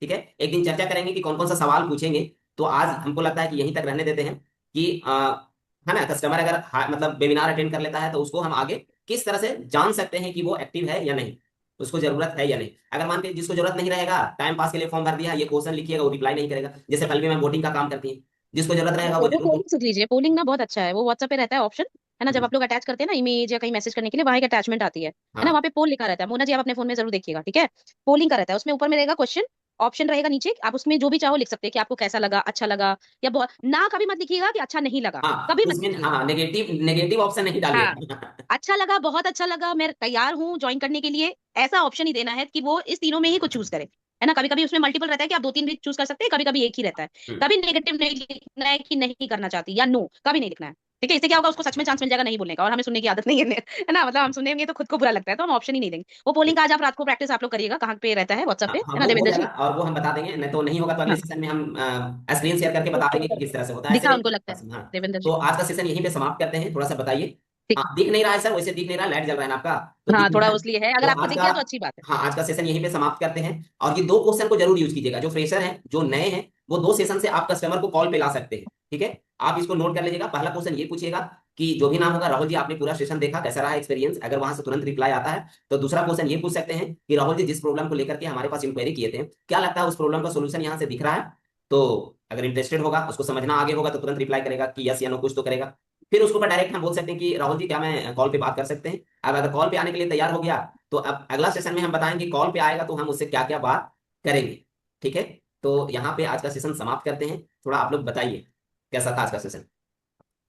ठीक है, एक दिन चर्चा करेंगे कि कौन कौन सा सवाल पूछेंगे। तो आज हमको लगता है कि यहीं तक रहने देते हैं कि है ना, कस्टमर अगर मतलब वेबिनार अटेंड कर लेता है तो उसको हम आगे किस तरह से जान सकते हैं कि वो एक्टिव है या नहीं, उसको जरूरत है या नहीं। अगर मान के जिसको जरूरत नहीं रहेगा, टाइम पास के लिए फॉर्म भर दिया, ये क्वेश्चन लिखिएगा, वो रिप्लाई नहीं करेगा, जैसे कल भी मैम वोटिंग का काम करती है, जिसको जरूरत रहेगा वो वो जरूर। पोलिंग सीख लीजिए, पोलिंग ना बहुत अच्छा है, वो व्हाट्सएप पे रहता है ऑप्शन, है ना, जब आप लोग अटैच करते हैं ना इमेज या कहीं मैसेज करने के लिए, वहां एक अटैचमेंट आती है ना, हाँ वहाँ पे पोल लिखा रहता है। मोना जी आप अपने फोन में जरूर देखिएगा, ठीक है, पोलिंग का रहता है, उसमें ऊपर में रहेगा क्वेश्चन, ऑप्शन रहेगा नीचे, आप उसमें जो भी चाहो लिख सकते हैं कि आपको कैसा लगा, अच्छा लगा, या बहुत ना, कभी मत लिखिएगा कि अच्छा नहीं लगा, हाँ, कभी मत उसमें लिखिएगा। हाँ नेगेटिव नेगेटिव ऑप्शन नहीं हाँ, डालिएगा। अच्छा लगा, बहुत अच्छा लगा, मैं तैयार हूँ ज्वाइन करने के लिए, ऐसा ऑप्शन ही देना है कि वो इस तीनों में ही कुछ चूज करे, है ना। कभी कभी उसमें मल्टीपल रहता है कि आप दो तीन भी चूज कर सकते हैं, कभी कभी एक ही रहता है। कभी नेगेटिव नहीं लिखना है कि नहीं करना चाहती या नो, कभी नहीं लिखना है, ठीक है। इससे क्या होगा, उसको सच में चांस मिल जाएगा नहीं बोलने का, और हमें सुनने की आदत नहीं है ना, मतलब हम सुनेंगे तो खुद को बुरा लगता है, तो हम ऑप्शन ही नहीं देंगे। वो पोलिंग का आज आप रात को प्रैक्टिस आप लोग करिएगा, कहाँ पे रहता है, व्हाट्सएप पे, हाँ है ना वो हो देवेंद्र जाएगा जी। और वो हम बता देंगे, नहीं तो नहीं होगा तो अगले हाँ, सेशन में हम स्क्रीन शेयर करके बता देंगे कि किस तरह से होता है, ऐसे दिखा नहीं उनको लगता है बस। हाँ, देवेंद्र तो जी। आज का सेशन यहीं पे समाप्त करते हैं, थोड़ा सा बताइए। ठीक, हाँ दिख नहीं रहा है सर, वैसे दिख नहीं रहा, लाइट जल रहा है ना आपका, तो हाँ दिख नहीं थोड़ा रहा है। उसलिए है, तो अगर आपको आज दिख का, गया तो अच्छी बात है। हाँ आज का सेशन यहीं पे समाप्त करते हैं। और ये दो क्वेश्चन को जरूर यूज कीजिएगा, जो फ्रेशर हैं जो नए हैं, वो दो सेशन से आप कस्टमर को कॉल पे ला सकते हैं, ठीक है। आप इसको नोट कर लीजिएगा। पहला क्वेश्चन ये पूछिएगा कि जो भी नाम होगा, राहुल जी आपने पूरा सेशन देखा, कैसा रहा एक्सपीरियंस, अगर वहां से तुरंत रिप्लाई आता है तो दूसरा क्वेश्चन ये पूछ सकते हैं कि राहुल जी जिस प्रॉब्लम को लेकर के हमारे पास इंक्वायरी किए थे, क्या लगता है उस प्रॉब्लम का सोल्यूशन यहाँ से दिख रहा है? तो अगर इंटरेस्टेड होगा, उसको समझना आगे होगा, तो तुरंत रिप्लाई करेगा कि यस या नो, कुछ तो करेगा। फिर उसके ऊपर डायरेक्ट हम बोल सकते हैं कि राहुल जी क्या मैं कॉल पे बात कर सकते हैं? अब अगर कॉल पे आने के लिए तैयार हो गया तो अब अगला सेशन में हम बताएंगे कॉल पे आएगा तो हम उससे क्या क्या बात करेंगे, ठीक है। तो यहाँ पे आज का सेशन समाप्त करते हैं। थोड़ा आप लोग बताइए कैसा था आज का सेशन।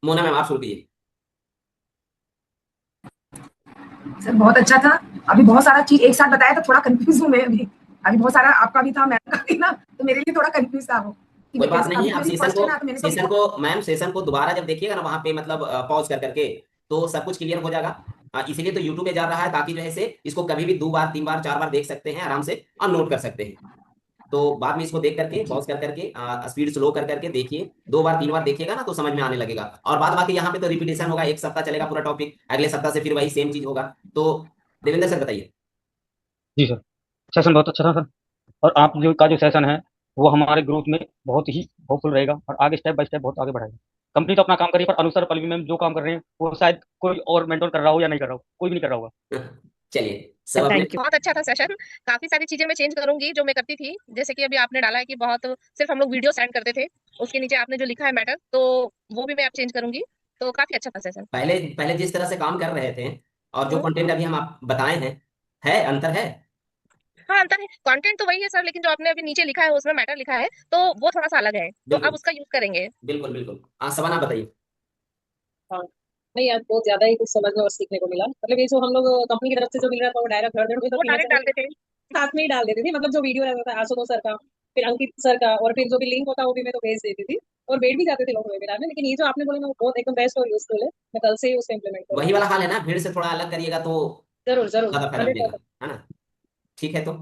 मोना मैम आप शुरू कीजिए। सर बहुत अच्छा था। अभी बहुत सारा चीज एक साथ बताया तो थोड़ा कंफ्यूज हूँ मैं अभी। अभी बहुत सारा आपका भी था, मैम का भी ना, तो मेरे लिए थोड़ा कंफ्यूज था वो। कोई बात नहीं अभी है, तो आप मेरी सेशन फर्स्ट को है ना, तो मैंने तो सेशन को मैम सेशन को दोबारा जब देखिएगा ना वहां पे मतलब पॉज कर करके, तो सब कुछ क्लियर हो जाएगा। इसीलिए तो यूट्यूब पे जा रहा है, ताकि जो है से इसको कभी भी 2 बार 3 बार 4 बार देख सकते हैं आराम से और नोट कर सकते हैं। तो बाद में इसको देख करके पॉज कर करके स्पीड स्लो कर करके देखिए, 2 बार 3 बार देखिएगा ना तो समझ में आने लगेगा। और बाद बाकी यहाँ पे तो रिपीटेशन होगा, एक सप्ताह चलेगा पूरा टॉपिक, अगले सप्ताह से फिर वही सेम चीज होगा। तो देवेंद्र सर बताइए। जी सर, सेशन बहुत अच्छा था सर। और आप जो का जो सेशन है वो हमारे ग्रोथ में बहुत ही हेल्पफुल रहेगा और आगे स्टेप बाय स्टेप बहुत आगे बढ़ाएगा। कंपनी तो अपना काम कर रही है, पर अनुसार पल्लवी मैम जो काम कर रहे हैं वो शायद कोई और मेंटोर कर रहा हो या नहीं कर रहा हो, कोई भी नहीं कर रहा होगा। चलिए सब अपने। Thank you. बहुत अच्छा था सेशन। काफी सारी चीजें मैं चेंज करूंगी जो मैं करती थी, जैसे कि अभी आपने डाला है कि बहुत सिर्फ हम लोग वीडियो सेंड करते थे, उसके नीचे आपने जो लिखा है मैटर, तो वो भी मैं अब चेंज करूंगी। तो काफी अच्छा था सेशन। पहले पहले जिस तरह से काम कर रहे थे और जो कंटेंट अभी हम आप बताए हैं, है अंतर है। हाँ अंतर है, कंटेंट तो वही है सर, लेकिन जो आपने अभी नीचे लिखा है उसमें मैटर लिखा है, तो वो थोड़ा सा अलग है, तो अब बिल्कुल उसका यूज करेंगे। बिल्कुल बिल्कुल। सवाना बताइए। हाँ, नहीं यार बहुत ज्यादा ही कुछ समझने और सीखने को मिला। मतलब ये जो हम लोग कंपनी की तरफ से जो मिल रहा था वो डायरेक्ट धड़ धड़ वो डायरेक्ट डालते थे। साथ में ही डाल देती थी। मतलब जो वीडियो रहता था आशुतोष सर का, फिर अंकित सर का, और फिर जो भी लिंक होता वो भी मैं तो भेज देती थी, और बैठ भी जाते थे लोग वेबिनार में। लेकिन ये जो आपने बोला ना वो बहुत एकदम बेस्ट और यूजफुल है, मैं कल से ही उसको इम्प्लीमेंट वही करूंगी। वाला हाल है ना, भीड़ से थोड़ा अलग करिएगा तो जरूर जरूर ज्यादा फायदा मिलेगा, 100%। है ना। ठीक है तो